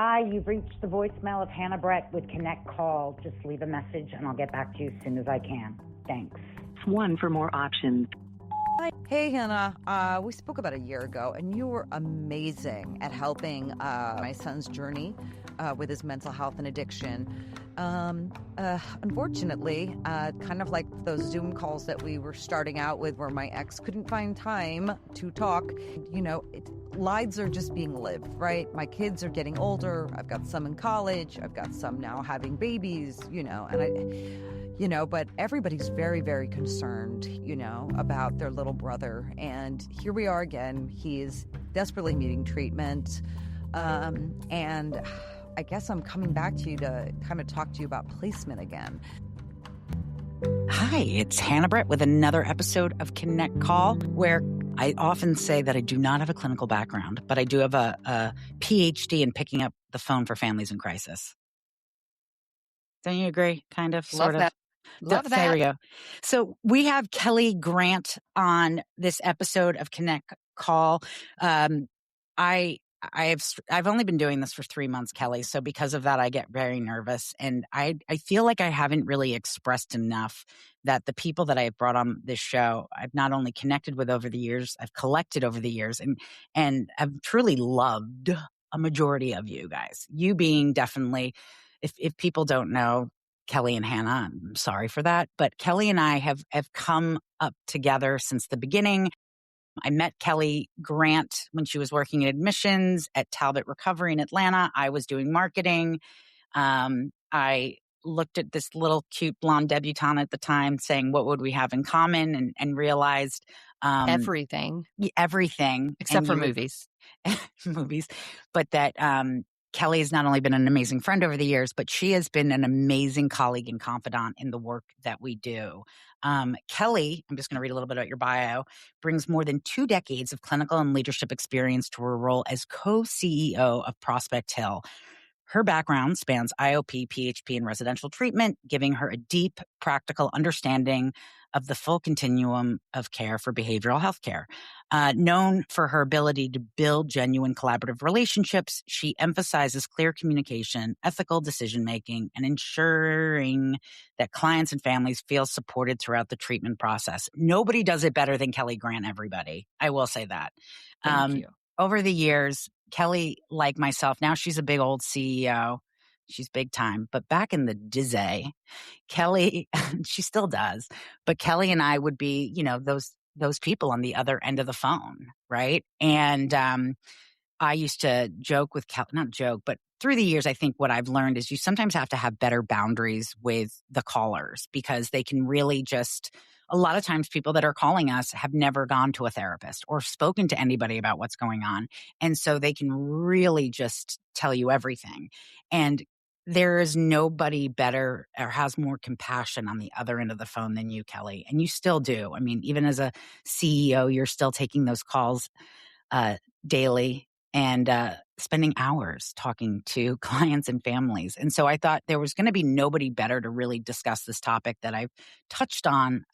Hi, you've reached the voicemail of Hannah Brett with Connect Call. Just leave a message and I'll get back to you as soon as I can. Thanks. 1 for more options. Hey, Hannah. We spoke about a year ago, and you were amazing at helping my son's journey with his mental health and addiction. Unfortunately, kind of like those Zoom calls that we were starting out with where my ex couldn't find time to talk, lives are just being lived, right? My kids are getting older. I've got some in college. I've got some now having babies, but everybody's very, very concerned, about their little brother. And here we are again. He is desperately needing treatment. And I guess I'm coming back to you to kind of talk to you about placement again. Hi, it's Hannah Brett with another episode of Connect Call, where I often say that I do not have a clinical background, but I do have a PhD in picking up the phone for families in crisis. Don't you agree? Kind of, sort of. Love that. There we go. So we have Kelli Grant on this episode of Connect Call. I've only been doing this for 3 months, Kelli. So because of that, I get very nervous, and I feel like I haven't really expressed enough that the people that I have brought on this show, I've not only connected with over the years, I've collected over the years, and I've truly loved a majority of you guys. You being definitely, if people don't know Kelli and Hannah, I'm sorry for that, but Kelli and I have come up together since the beginning. I met Kelli Grant when she was working in admissions at Talbot Recovery in Atlanta. I was doing marketing. I looked at this little cute blonde debutante at the time saying, what would we have in common? And realized everything. Everything. Except for movies. Movies. But that Kelli has not only been an amazing friend over the years, but she has been an amazing colleague and confidant in the work that we do. Kelli, I'm just going to read a little bit about your bio, brings more than 2 decades of clinical and leadership experience to her role as co-CEO of Prospect Hill. Her background spans IOP, PHP, and residential treatment, giving her a deep, practical understanding of the full continuum of care for behavioral health care. Known for her ability to build genuine collaborative relationships, she emphasizes clear communication, ethical decision-making, and ensuring that clients and families feel supported throughout the treatment process. Nobody does it better than Kelli Grant, everybody. I will say that. Thank you. Over the years, Kelli, like myself, now she's a big old CEO. She's big time. But back in the day, Kelli, she still does, but Kelli and I would be, those people on the other end of the phone, right? And I used to joke with Kelli, not joke, but through the years, I think what I've learned is you sometimes have to have better boundaries with the callers, because they can really just, a lot of times people that are calling us have never gone to a therapist or spoken to anybody about what's going on. And so they can really just tell you everything. And there is nobody better or has more compassion on the other end of the phone than you, Kelli. And you still do. I mean, even as a CEO, you're still taking those calls daily and spending hours talking to clients and families. And so I thought there was going to be nobody better to really discuss this topic that I've touched on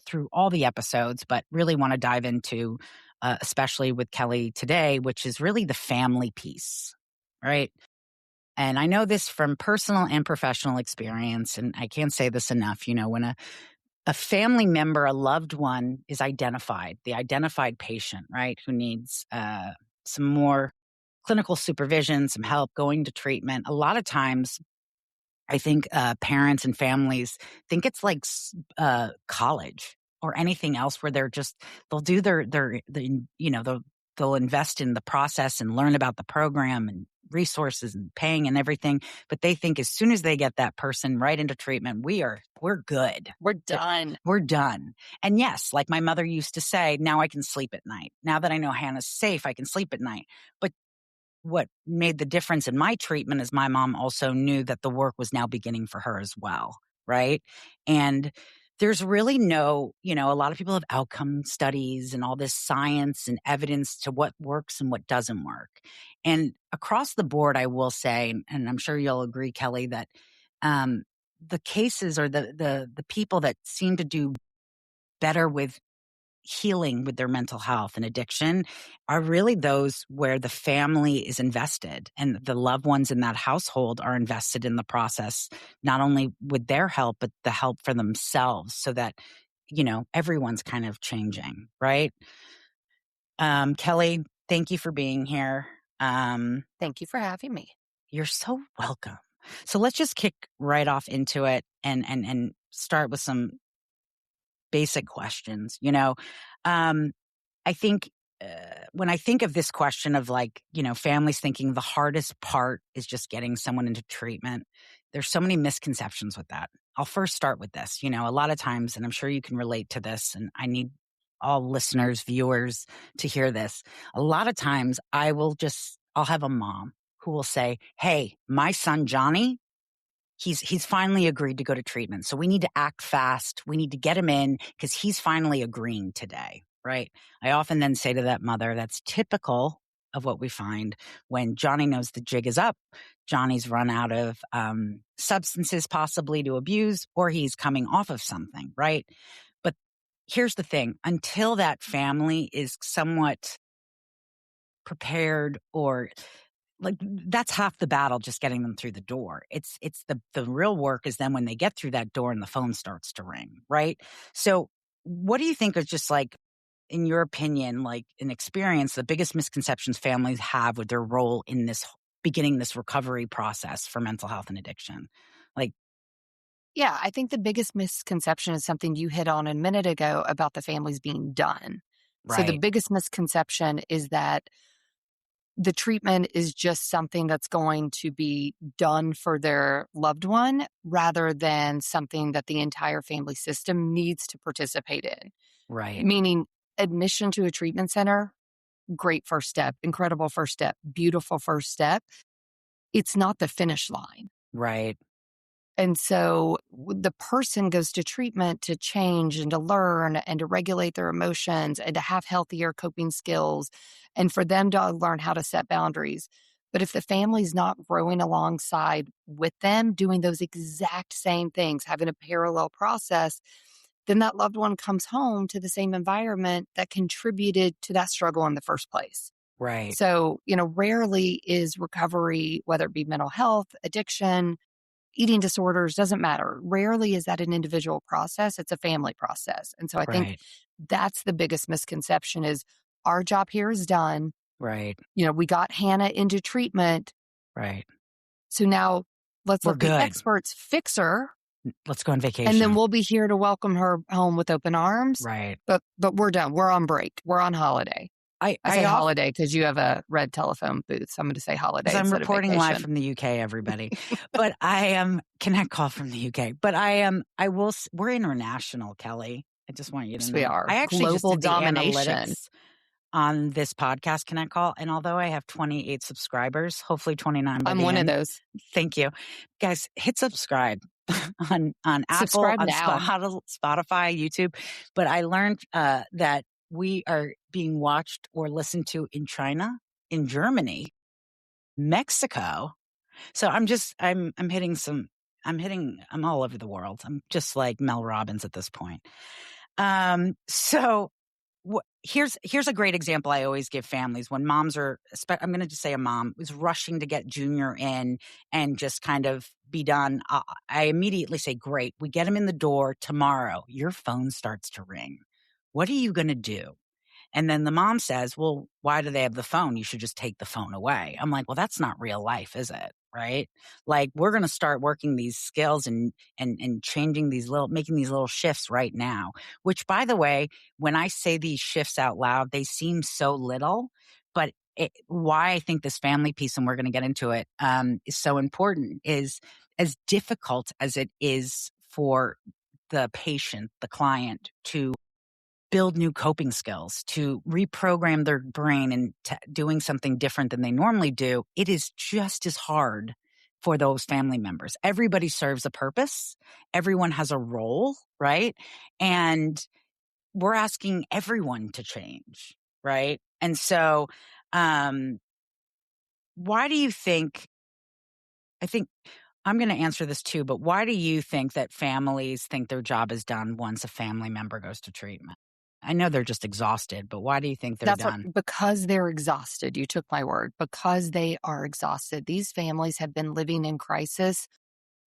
through all the episodes, but really want to dive into, especially with Kelli today, which is really the family piece, right? And I know this from personal and professional experience, and I can't say this enough, when a family member, a loved one is identified, the identified patient, right, who needs some more clinical supervision, some help going to treatment. A lot of times, I think parents and families think it's like college or anything else where they'll do they'll invest in the process and learn about the program and resources and paying and everything. But they think as soon as they get that person right into treatment, we're good. We're done. We're done. And yes, like my mother used to say, now I can sleep at night. Now that I know Hannah's safe, I can sleep at night. But what made the difference in my treatment is my mom also knew that the work was now beginning for her as well, right? And there's really no, a lot of people have outcome studies and all this science and evidence to what works and what doesn't work. And across the board, I will say, and I'm sure you'll agree, Kelli, that the cases or the people that seem to do better with healing with their mental health and addiction are really those where the family is invested and the loved ones in that household are invested in the process, not only with their help, but the help for themselves so that, everyone's kind of changing, right? Kelli, thank you for being here. Thank you for having me. You're so welcome. So let's just kick right off into it and start with some basic questions. I think when I think of this question of families thinking the hardest part is just getting someone into treatment, there's so many misconceptions with that. I'll first start with this. A lot of times, and I'm sure you can relate to this, and I need all listeners, viewers to hear this. A lot of times I'll have a mom who will say, hey, my son, Johnny, he's finally agreed to go to treatment. So we need to act fast. We need to get him in because he's finally agreeing today, right? I often then say to that mother, that's typical of what we find when Johnny knows the jig is up. Johnny's run out of substances possibly to abuse, or he's coming off of something, right? But here's the thing. Until that family is somewhat prepared or that's half the battle, just getting them through the door. It's the real work is then when they get through that door and the phone starts to ring, right? So what do you think are just in your opinion, an experience, the biggest misconceptions families have with their role in beginning this recovery process for mental health and addiction? Yeah, I think the biggest misconception is something you hit on a minute ago about the families being done. Right. So the biggest misconception is that the treatment is just something that's going to be done for their loved one rather than something that the entire family system needs to participate in. Right. Meaning admission to a treatment center, great first step, incredible first step, beautiful first step. It's not the finish line. Right. And so the person goes to treatment to change and to learn and to regulate their emotions and to have healthier coping skills and for them to learn how to set boundaries. But if the family's not growing alongside with them, doing those exact same things, having a parallel process, then that loved one comes home to the same environment that contributed to that struggle in the first place. Right. So, rarely is recovery, whether it be mental health, addiction, eating disorders, doesn't matter. Rarely is that an individual process. It's a family process. And so I think that's the biggest misconception is our job here is done. Right. We got Hannah into treatment. Right. So now let's let the experts fix her. Let's go on vacation. And then we'll be here to welcome her home with open arms. Right. But we're done. We're on break. We're on holiday. I say holiday because you have a red telephone booth. So I'm going to say holiday. I'm reporting live from the UK, everybody. But I am connect call from the UK. But we're international, Kelli. I just want you to know. We are. I actually Global just did domination the analytics on this podcast, Connect Call. And although I have 28 subscribers, hopefully 29 by I'm the one end. of those. Thank you. Guys, hit subscribe on Apple, Subscribe on now. Spotify, YouTube. But I learned that we are being watched or listened to in China, in Germany, Mexico. So I'm all over the world. I'm just like Mel Robbins at this point. Here's a great example I always give families when moms are, I'm going to just say a mom is rushing to get Junior in and just kind of be done. I immediately say, great, we get him in the door tomorrow. Your phone starts to ring. What are you going to do? And then the mom says, well, why do they have the phone? You should just take the phone away. I'm like, well, that's not real life, is it? Right? We're going to start working these skills and changing making these little shifts right now, which by the way, when I say these shifts out loud, they seem so little, but why I think this family piece, and we're going to get into it, is so important is as difficult as it is for the patient, the client to build new coping skills, to reprogram their brain and doing something different than they normally do, it is just as hard for those family members. Everybody serves a purpose. Everyone has a role, right? And we're asking everyone to change, right? And so why do you think, I think I'm going to answer this too, but why do you think that families think their job is done once a family member goes to treatment? I know they're just exhausted, but why do you think they're done? Because they're exhausted. You took my word. Because they are exhausted. These families have been living in crisis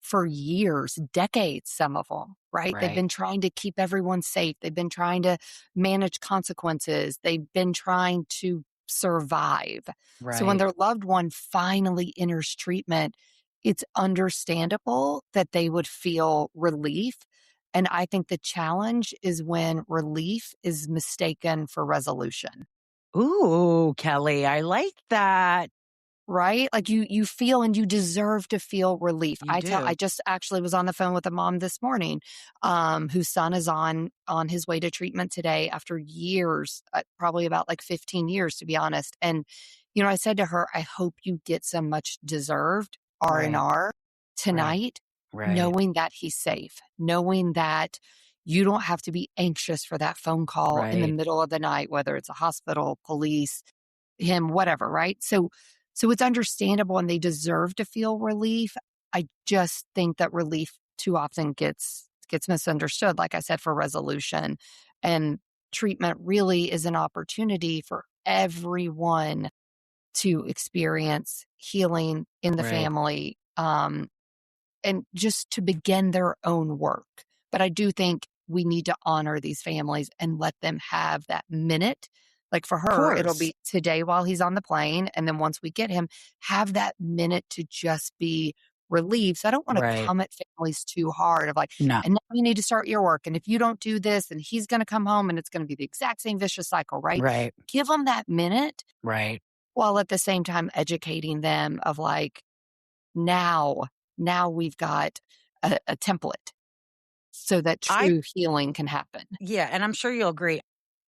for years, decades, some of them, right? They've been trying to keep everyone safe. They've been trying to manage consequences. They've been trying to survive. So when Right. their loved one finally enters treatment, it's understandable that they would feel relief. And I think the challenge is when relief is mistaken for resolution. Ooh, Kelly, I like that. Right? Like you feel and you deserve to feel relief. You I do. just actually was on the phone with a mom this morning, whose son is on his way to treatment today after years, probably about like 15 years, to be honest. And, I said to her, I hope you get some much deserved Right. R&R Right. tonight, Right. knowing that he's safe, knowing that you don't have to be anxious for that phone call in the Right. middle of the night, whether it's a hospital, police, him, whatever, right? So it's understandable and they deserve to feel relief. I just think that relief too often gets misunderstood, like I said, for resolution. And treatment really is an opportunity for everyone to experience healing in the Right. family, and just to begin their own work. But I do think we need to honor these families and let them have that minute. Like for her, it'll Course. be today while he's on the plane. And then once we get him, have that minute to just be relieved. So I don't want to Right. come at families too hard of like, No. and now you need to start your work. And if you don't do this, then he's going to come home and it's going to be the exact same vicious cycle, right? Right. Give them that minute Right. while at the same time educating them of like, now we've got a template so that I true healing can happen. Yeah, and I'm sure you'll agree.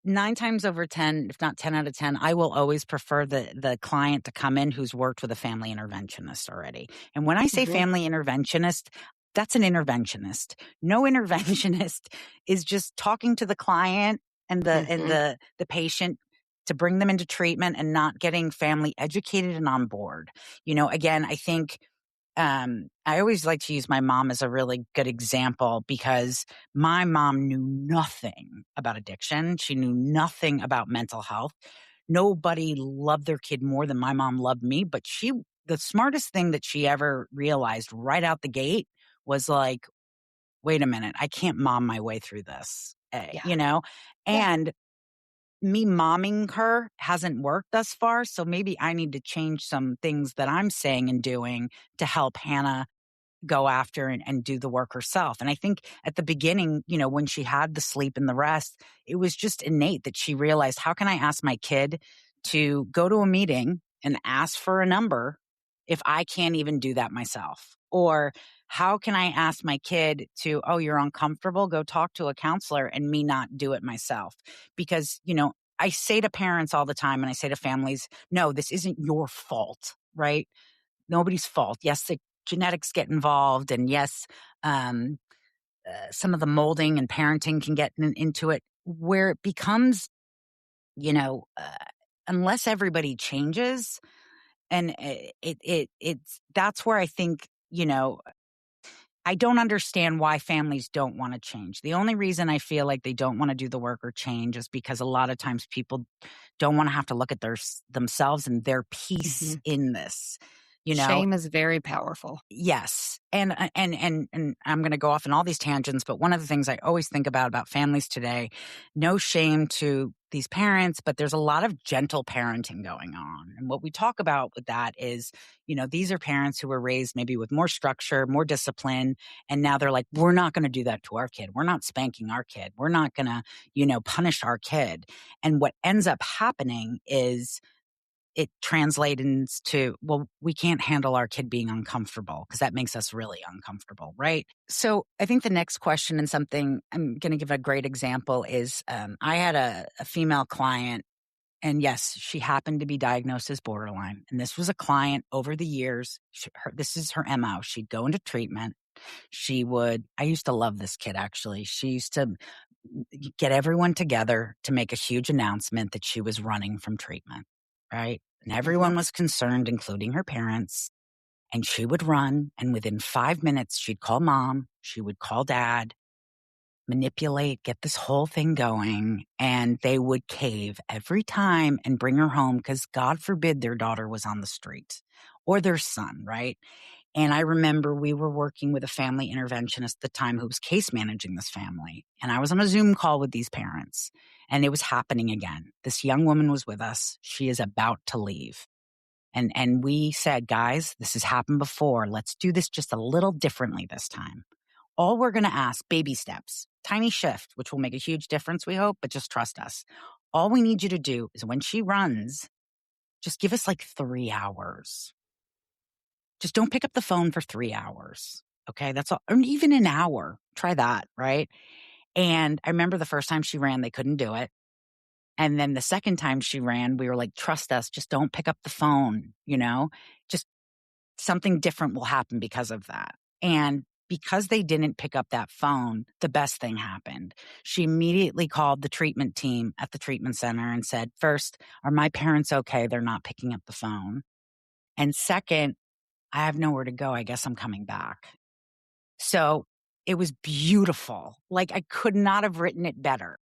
9 times over 10, if not 10 out of 10, I will always prefer the client to come in who's worked with a family interventionist already. And when I say Mhm. family interventionist, that's an interventionist. No interventionist is just talking to the client and Mhm. the patient to bring them into treatment and not getting family educated and on board. Again, I think I always like to use my mom as a really good example because my mom knew nothing about addiction. She knew nothing about mental health. Nobody loved their kid more than my mom loved me, but the smartest thing that she ever realized right out the gate was like, wait a minute, I can't mom my way through this, Yeah. Yeah. And me momming her hasn't worked thus far. So maybe I need to change some things that I'm saying and doing to help Hannah go after and do the work herself. And I think at the beginning, when she had the sleep and the rest, it was just innate that she realized, how can I ask my kid to go to a meeting and ask for a number if I can't even do that myself? Or how can I ask my kid to, oh, you're uncomfortable, go talk to a counselor and me not do it myself? Because, I say to parents all the time and I say to families, no, this isn't your fault, right? Nobody's fault. Yes, the genetics get involved, and yes, some of the molding and parenting can get into it, where it becomes, you know, uh, unless everybody changes, and it's that's where I think, I don't understand why families don't want to change. The only reason I feel like they don't want to do the work or change is because a lot of times people don't want to have to look at themselves and their piece Mhm. in this. Shame is very powerful. Yes. And I'm going to go off on all these tangents, but one of the things I always think about families today, no shame to these parents, but there's a lot of gentle parenting going on. And what we talk about with that is, these are parents who were raised maybe with more structure, more discipline. And now they're like, we're not going to do that to our kid. We're not spanking our kid. We're not going to, punish our kid. And what ends up happening is, it translates to, well, we can't handle our kid being uncomfortable because that makes us really uncomfortable, right? So I think the next question, and something I'm going to give a great example, is I had a female client, and yes, she happened to be diagnosed as borderline. And this was a client over the years. This is her MO. She'd go into treatment. I used to love this kid actually. She used to get everyone together to make a huge announcement that she was running from treatment, right? And Mhm. everyone was concerned, including her parents. And she would run, and within 5 minutes, she'd call mom, she would call dad, manipulate, get this whole thing going. And they would cave every time and bring her home because God forbid their daughter was on the street or their son, right? And I remember we were working with a family interventionist at the time who was case managing this family. And I was on a Zoom call with these parents, and it was happening again. This young woman was with us. She is about to leave. And we said, guys, this has happened before. Let's do this just a little differently this time. All we're going to ask, baby steps, tiny shift, which will make a huge difference, we hope, but just trust us. All we need you to do is when she runs, just give us like 3 hours. Just don't pick up the phone for 3 hours. Okay. That's all. Or even an hour. Try that. Right. And I remember the first time she ran, they couldn't do it. And then the second time she ran, we were like, trust us, just don't pick up the phone, just something different will happen because of that. And because they didn't pick up that phone, the best thing happened. She immediately called the treatment team at the treatment center and said, first, are my parents okay? They're not picking up the phone. And second, I have nowhere to go. I guess I'm coming back. So it was beautiful. Like I could not have written it better.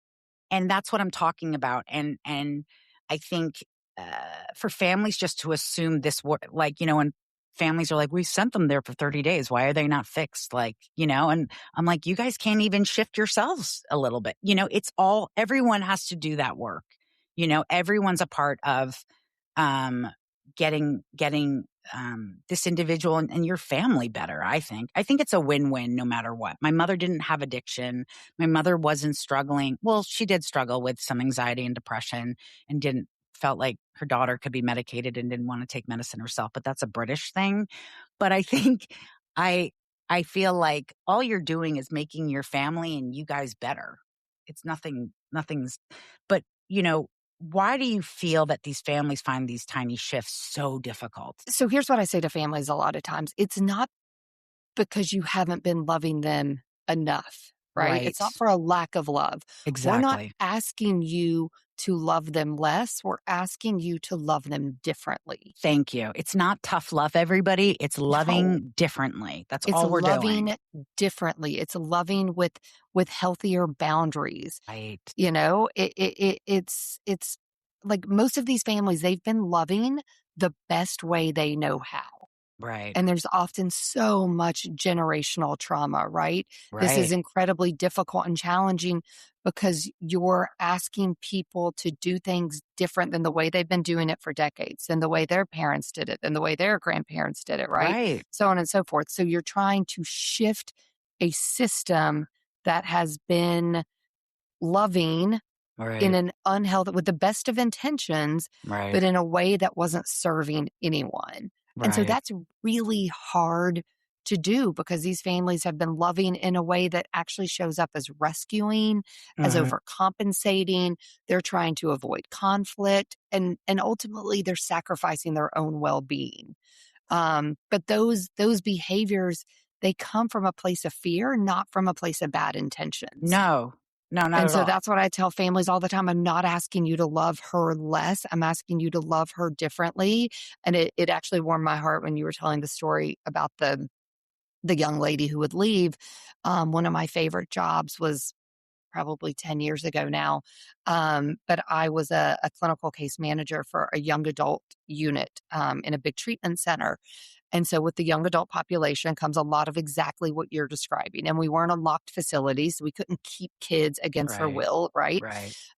And that's what I'm talking about. And I think for families just to assume this, when families are like, we sent them there for 30 days. Why are they not fixed? And I'm like, you guys can't even shift yourselves a little bit. It's all, everyone has to do that work. Everyone's a part of getting this individual and your family better, I think. I think it's a win-win no matter what. My mother didn't have addiction. My mother wasn't struggling. Well, she did struggle with some anxiety and depression and felt like her daughter could be medicated and didn't want to take medicine herself, but that's a British thing. But I think I feel like all you're doing is making your family and you guys better. It's nothing's, but why do you feel that these families find these tiny shifts so difficult? So here's what I say to families a lot of times. It's not because you haven't been loving them enough, right? It's not for a lack of love. Exactly. We're not asking you to love them less. We're asking you to love them differently. Thank you. It's not tough love, everybody. It's loving differently. That's all we're doing. It's loving differently. It's loving with healthier boundaries. Right. It's like most of these families, they've been loving the best way they know how. Right. And there's often so much generational trauma, right? This is incredibly difficult and challenging because you're asking people to do things different than the way they've been doing it for decades, than the way their parents did it, than the way their grandparents did it, right? So on and so forth. So you're trying to shift a system that has been loving in an unhealthy, with the best of intentions, but in a way that wasn't serving anyone. And so that's really hard to do because these families have been loving in a way that actually shows up as rescuing, as overcompensating. They're trying to avoid conflict and ultimately they're sacrificing their own well-being. But those behaviors, they come from a place of fear, not from a place of bad intentions. No, not at all. And so that's what I tell families all the time. I'm not asking you to love her less. I'm asking you to love her differently. And it actually warmed my heart when you were telling the story about the young lady who would leave. One of my favorite jobs was probably 10 years ago now. But I was a clinical case manager for a young adult unit in a big treatment center. And so with the young adult population comes a lot of exactly what you're describing. And we weren't a locked facility, so we couldn't keep kids against their will, right?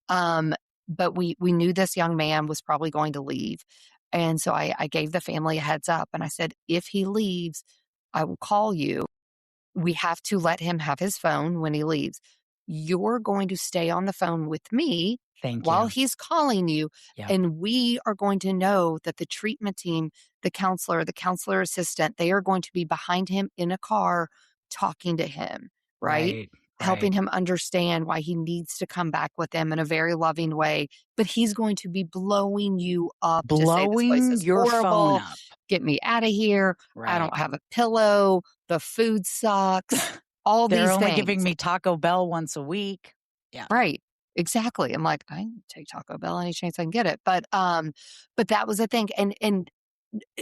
But we knew this young man was probably going to leave. And so I gave the family a heads up and I said, if he leaves, I will call you. We have to let him have his phone when he leaves. You're going to stay on the phone with me while he's calling you. And we are going to know that the treatment team, the counselor assistant, they are going to be behind him in a car talking to him, right? Helping him understand why he needs to come back with them in a very loving way. But he's going to be blowing you up. Blowing your phone up. Get me out of here. I don't have a pillow. The food sucks. All these things. They're only giving me Taco Bell once a week. Right. Exactly. I'm like, I can take Taco Bell any chance I can get it. But that was the thing. And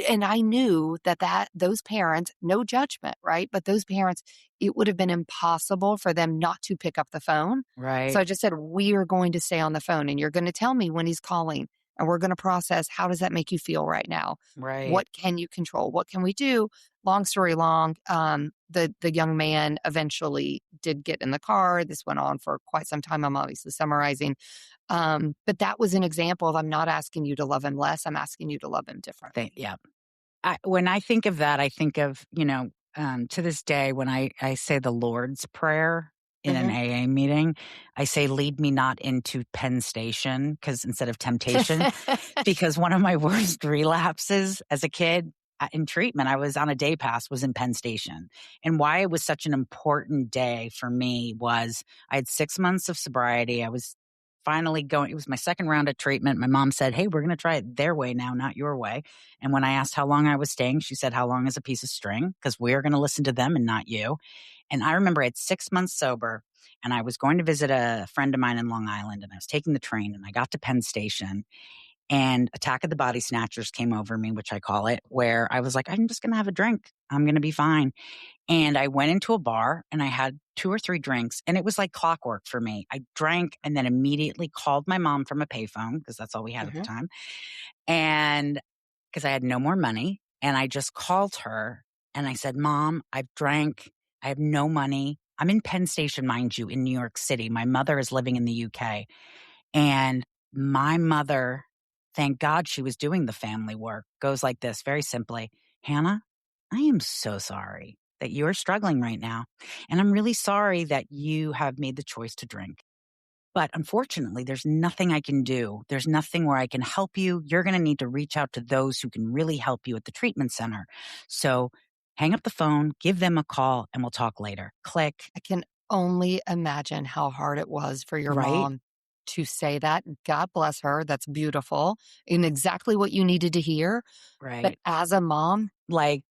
And I knew that those parents, no judgment, right? But those parents, it would have been impossible for them not to pick up the phone. Right. So I just said, we are going to stay on the phone and you're going to tell me when he's calling and we're going to process, how does that make you feel right now? Right. What can you control? What can we do? Long story long, the young man eventually did get in the car. This went on for quite some time. I'm obviously summarizing. But that was an example of, I'm not asking you to love him less. I'm asking you to love him differently. Yeah. When I think of that, I think of, to this day, when I say the Lord's Prayer in an AA meeting, I say, lead me not into Penn Station, because instead of temptation, because one of my worst relapses as a kid in treatment, I was on a day pass, was in Penn Station. And why it was such an important day for me was I had 6 months of sobriety. I was finally going, it was my second round of treatment. My mom said, hey, we're going to try it their way now, not your way. And when I asked how long I was staying, she said, how long is a piece of string? Because we're going to listen to them and not you. And I remember I had 6 months sober and I was going to visit a friend of mine in Long Island, and I was taking the train and I got to Penn Station and Attack of the Body Snatchers came over me, which I call it, where I was like, I'm just going to have a drink. I'm going to be fine. And I went into a bar and I had 2 or 3 drinks, and it was like clockwork for me. I drank and then immediately called my mom from a payphone, because that's all we had at the time. And because I had no more money, and I just called her and I said, Mom, I've drank. I have no money. I'm in Penn Station, mind you, in New York City. My mother is living in the UK. And my mother, thank God she was doing the family work, goes like this, very simply, Hannah, I am so sorry that you're struggling right now. And I'm really sorry that you have made the choice to drink. But unfortunately, there's nothing I can do. There's nothing where I can help you. You're going to need to reach out to those who can really help you at the treatment center. So hang up the phone, give them a call, and we'll talk later. Click. I can only imagine how hard it was for your Right? mom to say that. God bless her. That's beautiful and exactly what you needed to hear. Right. But as a mom, Like,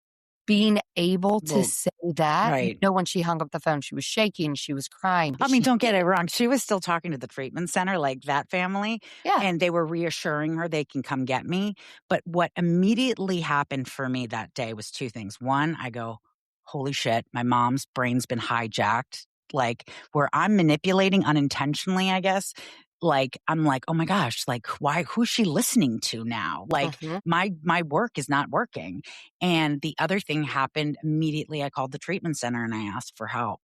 being able to say that, right. when she hung up the phone, she was shaking, she was crying. I mean, don't get it wrong. She was still talking to the treatment center, like that family. Yeah. And they were reassuring her they can come get me. But what immediately happened for me that day was 2 things. One, I go, holy shit, my mom's brain's been hijacked. Like, where I'm manipulating unintentionally, I guess. Like, I'm like, oh my gosh, like, why, who's she listening to now? Like, my work is not working. And the other thing happened immediately. I called the treatment center and I asked for help.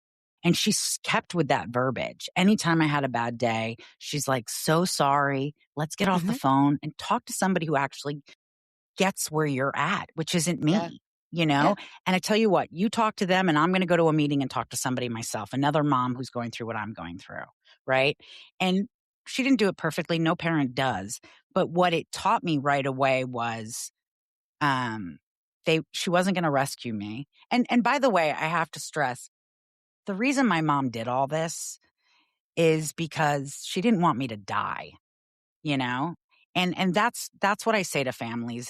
And she kept with that verbiage. Anytime I had a bad day, she's like, so sorry. Let's get off the phone and talk to somebody who actually gets where you're at, which isn't me. Yeah. And I tell you what, you talk to them and I'm going to go to a meeting and talk to somebody myself, another mom who's going through what I'm going through. Right. And she didn't do it perfectly. No parent does. But what it taught me right away was, she wasn't going to rescue me. And by the way, I have to stress, the reason my mom did all this is because she didn't want me to die, And that's what I say to families.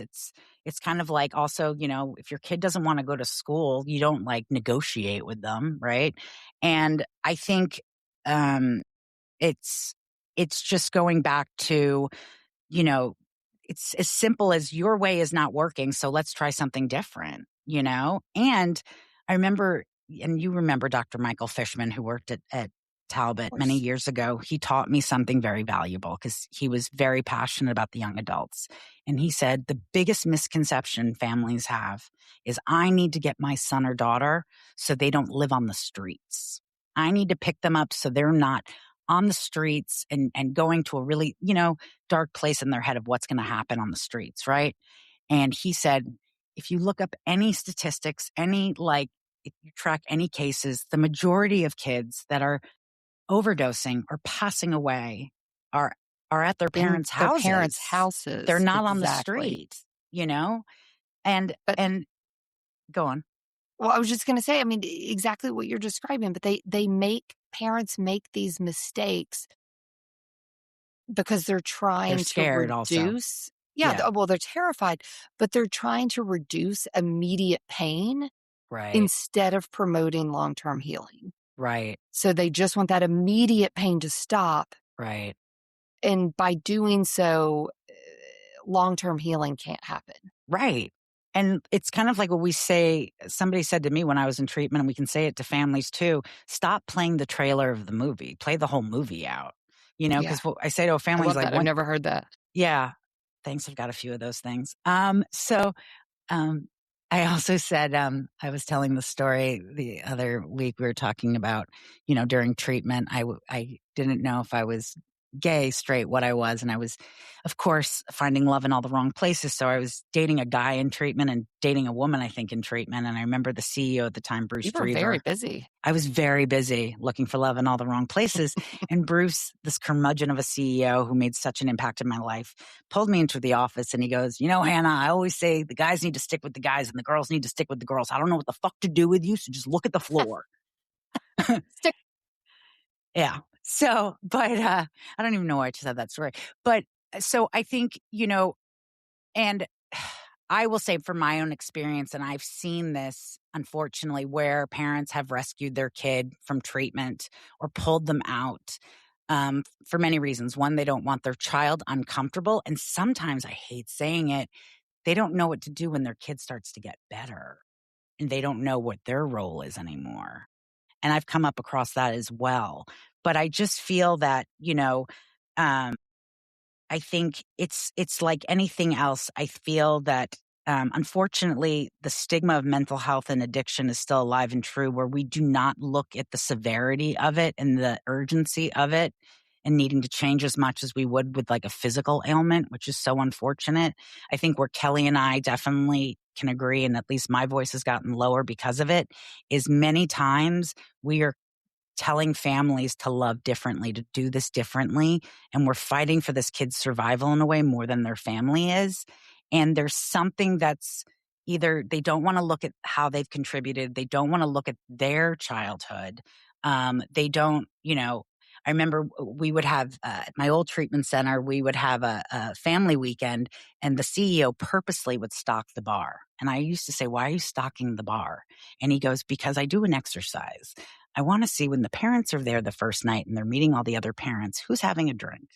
It's kind of like also, if your kid doesn't want to go to school, you don't like negotiate with them, right? And I think it's just going back to, it's as simple as your way is not working, so let's try something different, And I remember, and you remember Dr. Michael Fishman, who worked at Talbot many years ago. He taught me something very valuable because he was very passionate about the young adults. And he said, the biggest misconception families have is I need to get my son or daughter so they don't live on the streets. I need to pick them up so they're not on the streets and going to a really, dark place in their head of what's going to happen on the streets, right? And he said, if you look up any statistics, if you track any cases, the majority of kids that are overdosing or passing away are at their parents' houses. They're not on the street, And go on. Well, I was just going to say, I mean, exactly what you're describing, but parents make these mistakes because they're trying They're scared to reduce. Also. Well, they're terrified, but they're trying to reduce immediate pain, right, instead of promoting long-term healing. Right. So they just want that immediate pain to stop. Right. And by doing so, long-term healing can't happen. Right. And it's kind of like what we say, somebody said to me when I was in treatment, and we can say it to families too, stop playing the trailer of the movie, play the whole movie out. Yeah. Because what I say to a I family is love like, that. I've never heard that. yeah, thanks. I've got a few of those things. Um, I also said, I was telling the story the other week, we were talking about, during treatment, I didn't know if I was gay, straight, what I was. And I was, of course, finding love in all the wrong places. So I was dating a guy in treatment and dating a woman, I think, in treatment. And I remember the CEO at the time, Bruce You were very Drever. busy. I was very busy looking for love in all the wrong places. And Bruce, this curmudgeon of a CEO who made such an impact in my life, pulled me into the office and he goes, Hannah, I always say the guys need to stick with the guys and the girls need to stick with the girls. I don't know what the fuck to do with you, so just look at the floor. Stick. Yeah. So, but I don't even know why I just had that story. But so I think, and I will say from my own experience, and I've seen this, unfortunately, where parents have rescued their kid from treatment or pulled them out for many reasons. One, they don't want their child uncomfortable. And sometimes, I hate saying it, they don't know what to do when their kid starts to get better and they don't know what their role is anymore. And I've come up across that as well. But I just feel that, I think it's like anything else. I feel that, unfortunately, the stigma of mental health and addiction is still alive and true, where we do not look at the severity of it and the urgency of it and needing to change as much as we would with like a physical ailment, which is so unfortunate. I think where Kelli and I definitely can agree, and at least my voice has gotten lower because of it, is many times we are telling families to love differently, to do this differently. And we're fighting for this kid's survival in a way more than their family is. And there's something that's either they don't want to look at how they've contributed. They don't want to look at their childhood. They don't, I remember we would have, at my old treatment center, we would have a family weekend and the CEO purposely would stock the bar. And I used to say, why are you stocking the bar? And he goes, because I do an exercise. I want to see when the parents are there the first night and they're meeting all the other parents, who's having a drink?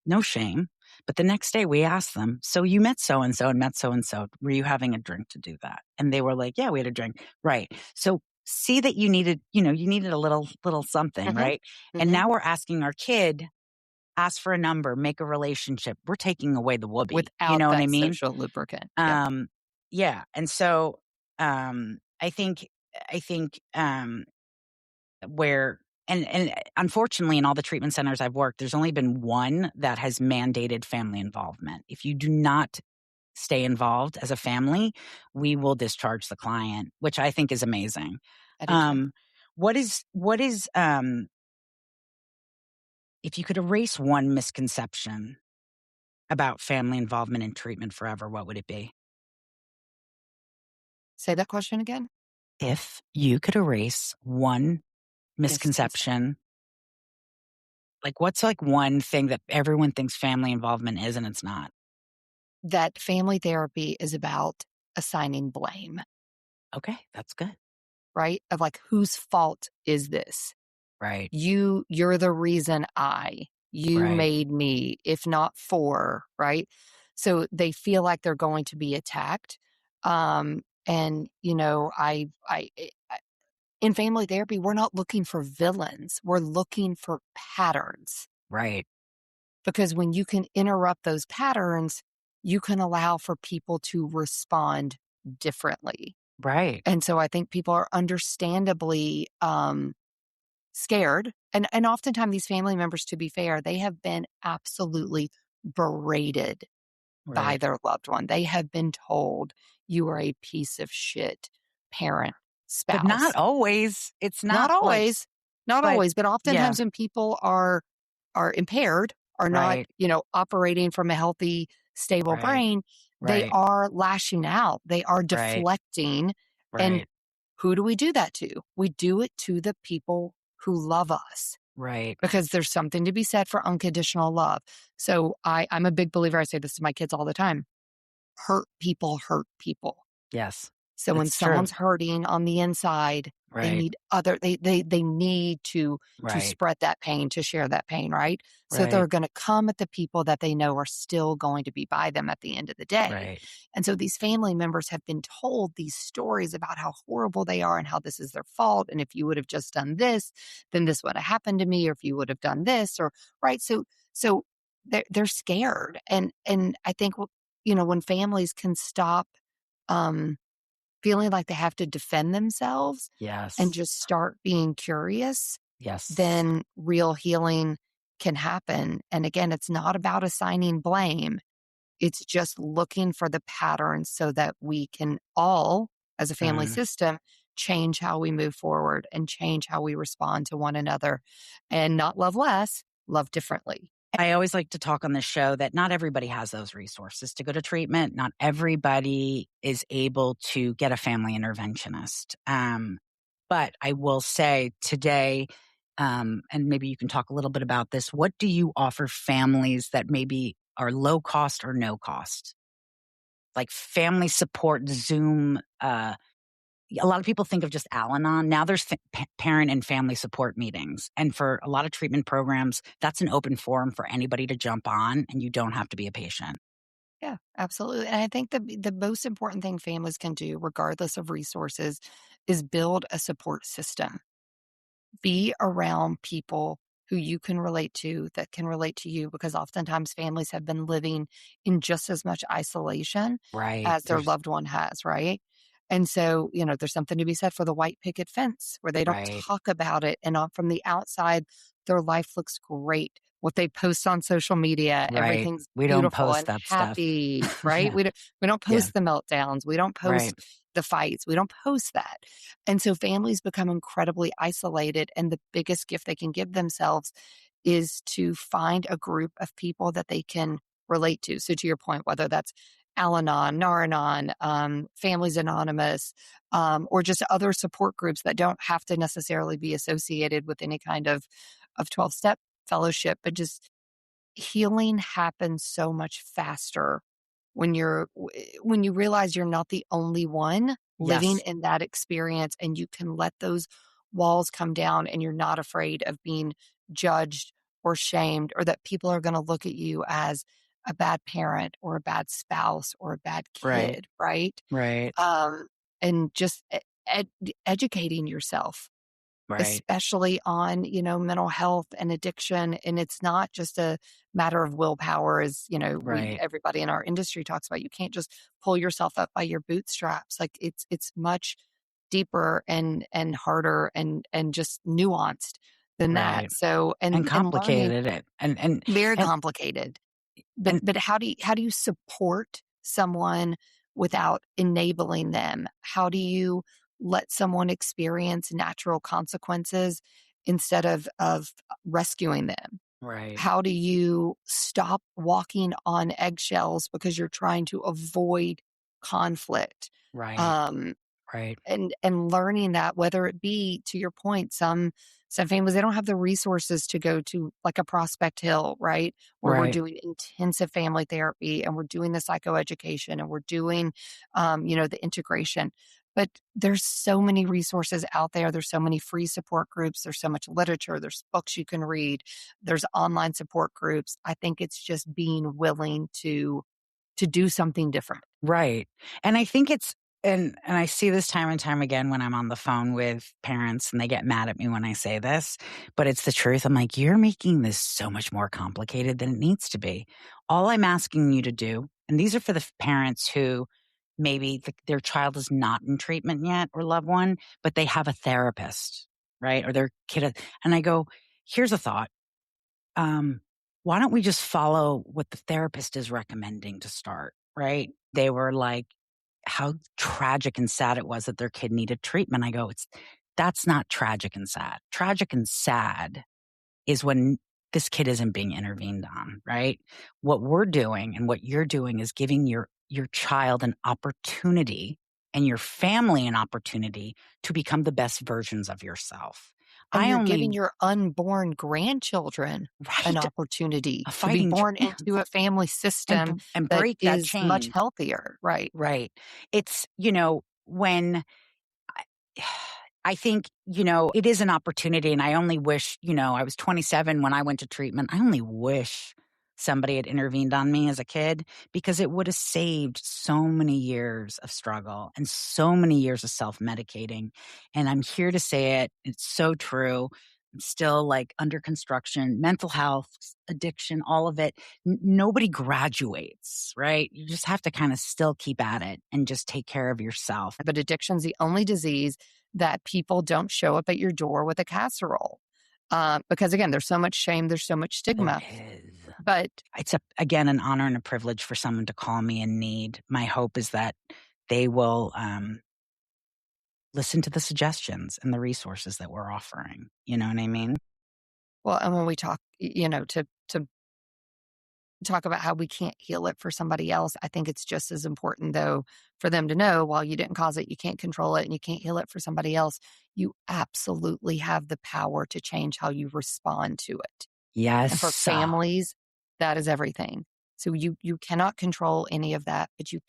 No shame. But the next day we asked them, so you met so-and-so and met so-and-so. Were you having a drink to do that? And they were like, yeah, we had a drink. Right. So see that you needed a little something, Mm-hmm. right? Mm-hmm. And now we're asking our kid, ask for a number, make a relationship. We're taking away the whoopee. Without you know that what I mean? social lubricant. Yeah. And so I think where and unfortunately in all the treatment centers I've worked, there's only been one that has mandated family involvement. If you do not stay involved as a family, we will discharge the client, which I think is amazing. I do too. What is if you could erase one misconception about family involvement in treatment forever, what would it be? Say that question again. If you could erase one misconception, like what's like one thing that everyone thinks family involvement is and it's not? That family therapy is about assigning blame, Okay, that's good. right? Of like, whose fault is this? Right. You're the reason you Right. made me, if not for, right? So they feel like they're going to be attacked. And in family therapy, we're not looking for villains. We're looking for patterns. Right. Because when you can interrupt those patterns, you can allow for people to respond differently. Right. And so I think people are understandably scared. And oftentimes these family members, to be fair, they have been absolutely berated by Right. their loved one. They have been told, you are a piece of shit parent, spouse. But not always. It's not Not always. Not but- always. But oftentimes when people are impaired, are not, Right. operating from a healthy, stable Right. brain, they Right. are lashing out. They are deflecting. And Right. who do we do that to? We do it to the people who love us, Right. because there's something to be said for unconditional love. So I'm a big believer. I say this to my kids all the time. Hurt people hurt people. Yes. So when That's true. someone's hurting on the inside, they Right. need they need to Right. spread that pain, to share that pain, right? So Right. they're going to come at the people that they know are still going to be by them at the end of the day. Right. And so these family members have been told these stories about how horrible they are and how this is their fault. And if you would have just done this, then this would have happened to me, or if you would have done this, or right. So they're scared. And I think, when families can stop feeling like they have to defend themselves and Yes. just start being curious, Yes. then real healing can happen. And again, it's not about assigning blame. It's just looking for the patterns so that we can all, as a family system, change how we move forward and change how we respond to one another, and not love less, love differently. I always like to talk on this show that not everybody has those resources to go to treatment. Not everybody is able to get a family interventionist. But I will say today, and maybe you can talk a little bit about this, what do you offer families that maybe are low cost or no cost? Like family support, Zoom. A lot of people think of just Al-Anon. Now there's parent and family support meetings. And for a lot of treatment programs, that's an open forum for anybody to jump on, and you don't have to be a patient. Yeah, absolutely. And I think the most important thing families can do, regardless of resources, is build a support system. Be around people who you can relate to, that can relate to you, because oftentimes families have been living in just as much isolation Right. as their loved one has, right? And so, there's something to be said for the white picket fence, where they don't Right. talk about it. And from the outside, their life looks great. What they post on social media, Right. everything's We don't beautiful post and that stuff. happy, right? Yeah. We don't post the meltdowns. We don't post Right. the fights. We don't post that. And so families become incredibly isolated. And the biggest gift they can give themselves is to find a group of people that they can relate to. So to your point, whether that's Al-Anon, Nar-Anon, Families Anonymous, or just other support groups that don't have to necessarily be associated with any kind of 12-step fellowship, but just healing happens so much faster when you realize you're not the only one living Yes. in that experience, and you can let those walls come down, and you're not afraid of being judged or shamed, or that people are going to look at you as a bad parent or a bad spouse or a bad Right. kid, right? Right. And just educating yourself, Right. especially on, mental health and addiction. And it's not just a matter of willpower, as, Right. everybody in our industry talks about. You can't just pull yourself up by your bootstraps. Like it's much deeper and harder and just nuanced than Right. that. So, And learning, complicated. And very complicated. But how do you support someone without enabling them? How do you let someone experience natural consequences instead of rescuing them? right. How do you stop walking on eggshells because you're trying to avoid conflict? Right. Um, Right. and learning that, whether it be, to your point, some families, they don't have the resources to go to like a Prospect Hill, right? Where we're Right. doing intensive family therapy, and we're doing the psychoeducation, and we're doing, the integration. But there's so many resources out there. There's so many free support groups. There's so much literature. There's books you can read. There's online support groups. I think it's just being willing to do something different. Right. And I think it's, and I see this time and time again when I'm on the phone with parents and they get mad at me when I say this, but it's the truth. I'm like, you're making this so much more complicated than it needs to be. All I'm asking you to do, and these are for the parents who maybe their child is not in treatment yet, or loved one, but they have a therapist, right? Or their kid. And I go, here's a thought. Why don't we just follow what the therapist is recommending to start, right? They were like, how tragic and sad it was that their kid needed treatment. I go, that's not tragic and sad. Tragic and sad is when this kid isn't being intervened on, right? What we're doing and what you're doing is giving your child an opportunity and your family an opportunity to become the best versions of yourself. And you're giving your unborn grandchildren an opportunity to be born into a family system and break that that is chain. much healthier. Right. Right. It's, when I think, it is an opportunity, and I only wish, I was 27 when I went to treatment. I only wish somebody had intervened on me as a kid, because it would have saved so many years of struggle and so many years of self-medicating. And I'm here to say it. It's so true. It's still like under construction, mental health, addiction, all of it. Nobody graduates, right? You just have to kind of still keep at it and just take care of yourself. But addiction's the only disease that people don't show up at your door with a casserole. Because again, there's so much shame, there's so much stigma. There is. But it's again an honor and a privilege for someone to call me in need. My hope is that they will listen to the suggestions and the resources that we're offering. You know what I mean? well, and when we talk, to talk about how we can't heal it for somebody else, I think it's just as important, though, for them to know while you didn't cause it, you can't control it, and you can't heal it for somebody else. You absolutely have the power to change how you respond to it. Yes. And for families, that is everything. So you cannot control any of that, but you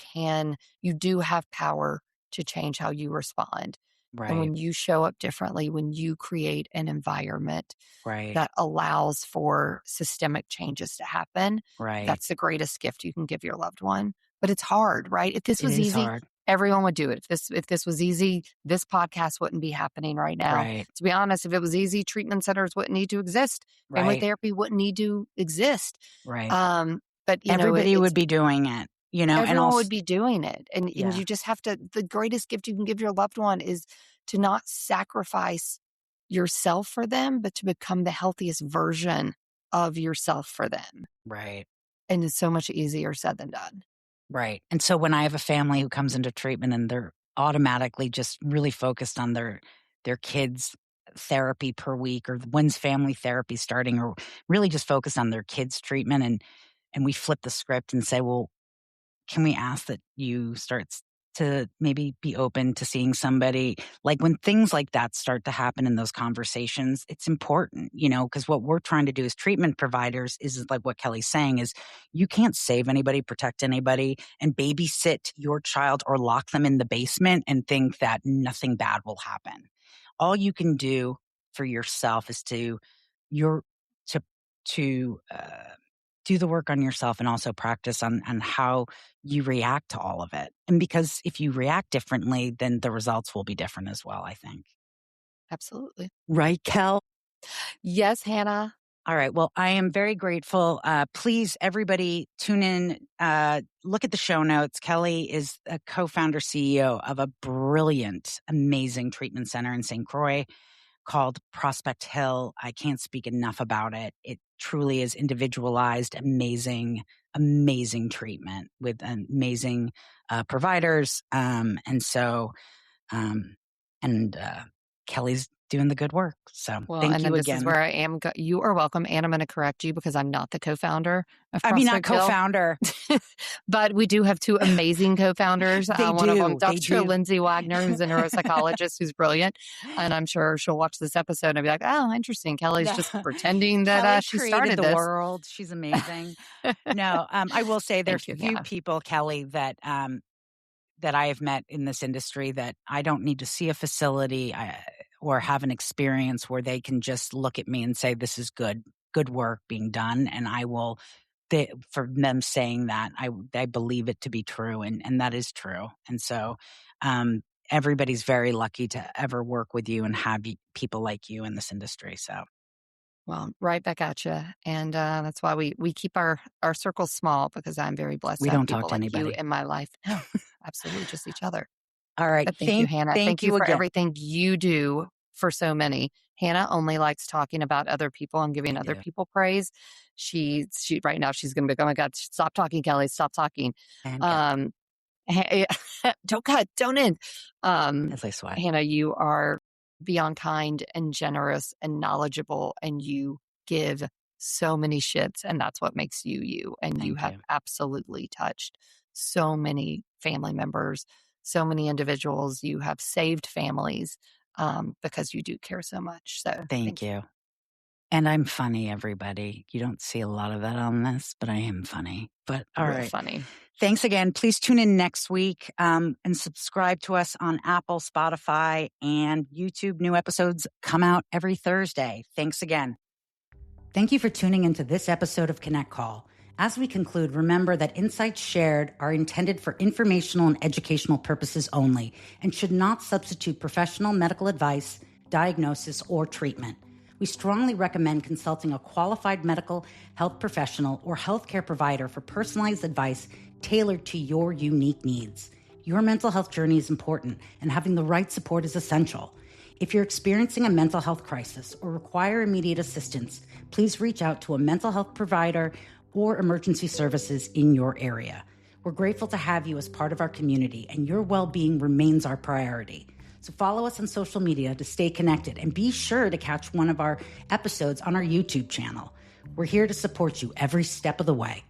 do have power to change how you respond. Right. And when you show up differently, when you create an environment Right. that allows for systemic changes to happen, Right. that's the greatest gift you can give your loved one. But it's hard, right? If this was It is easy, hard. everyone would do it. If this was easy, this podcast wouldn't be happening right now. Right. To be honest, if it was easy, treatment centers wouldn't need to exist. Family Right. therapy wouldn't need to exist. Right. But everybody would be doing it, everyone and also would be doing it. And Yeah. you just have to, the greatest gift you can give your loved one is to not sacrifice yourself for them, but to become the healthiest version of yourself for them. Right. And it's so much easier said than done. Right. And so when I have a family who comes into treatment and they're automatically just really focused on their kids' therapy per week, or when's family therapy starting, or really just focused on their kids' treatment, and we flip the script and say, well, can we ask that you start to maybe be open to seeing somebody? Like when things like that start to happen in those conversations, it's important, because what we're trying to do as treatment providers is like what Kelly's saying is you can't save anybody, protect anybody, and babysit your child or lock them in the basement and think that nothing bad will happen. All you can do for yourself is to do the work on yourself, and also practice on how you react to all of it. And because if you react differently, then the results will be different as well, I think. Absolutely. Right, Kel? Yes, Hannah. All right. Well, I am very grateful. Please, everybody, tune in. Look at the show notes. Kelli is a co-founder, CEO of a brilliant, amazing treatment center in St. Croix called Prospect Hill. I can't speak enough about it. It truly is individualized, amazing, amazing treatment with amazing providers. And Kelli's doing the good work. So thank you this again. Is where I am. You are welcome. And I'm going to correct you because I'm not the co-founder of I mean, not Prospect Hill. co-founder. But we do have two amazing co-founders. One of them, Dr. Lindsay Wagner, who's a neuropsychologist who's brilliant. And I'm sure she'll watch this episode and be like, oh, interesting. Kelli's just pretending that she started the this. world. She's amazing. No, I will say there's few people, Kelli, that I have met in this industry that I don't need to see a facility or have an experience where they can just look at me and say, this is good work being done. And I will, for them saying that, I believe it to be true. And that is true. And so everybody's very lucky to ever work with you and have people like you in this industry. So. Well, right back at you. And that's why we keep our circles small, because I'm very blessed we to have don't people talk to like anybody you in my life. No, absolutely, just each other. All right. But thank you, Hannah. Thank you for again. everything you do for so many. Hannah only likes talking about other people and giving other people praise. She right now she's going to be, oh my God, stop talking, Kelli, stop talking. Don't cut, don't end. As I sweat. Hannah, you are beyond kind and generous and knowledgeable, and you give so many shits, and that's what makes you you. And you have absolutely touched so many family members, so many individuals. You have saved families because you do care so much. So thank you. And I'm funny, everybody. You don't see a lot of that on this, but I am funny. But all right. Funny. Thanks again. Please tune in next week and subscribe to us on Apple, Spotify, and YouTube. New episodes come out every Thursday. Thanks again. Thank you for tuning into this episode of Connect Call. As we conclude, remember that insights shared are intended for informational and educational purposes only and should not substitute professional medical advice, diagnosis, or treatment. We strongly recommend consulting a qualified medical health professional or healthcare provider for personalized advice tailored to your unique needs. Your mental health journey is important, and having the right support is essential. If you're experiencing a mental health crisis or require immediate assistance, please reach out to a mental health provider or emergency services in your area. We're grateful to have you as part of our community, and your well-being remains our priority. So follow us on social media to stay connected, and be sure to catch one of our episodes on our YouTube channel. We're here to support you every step of the way.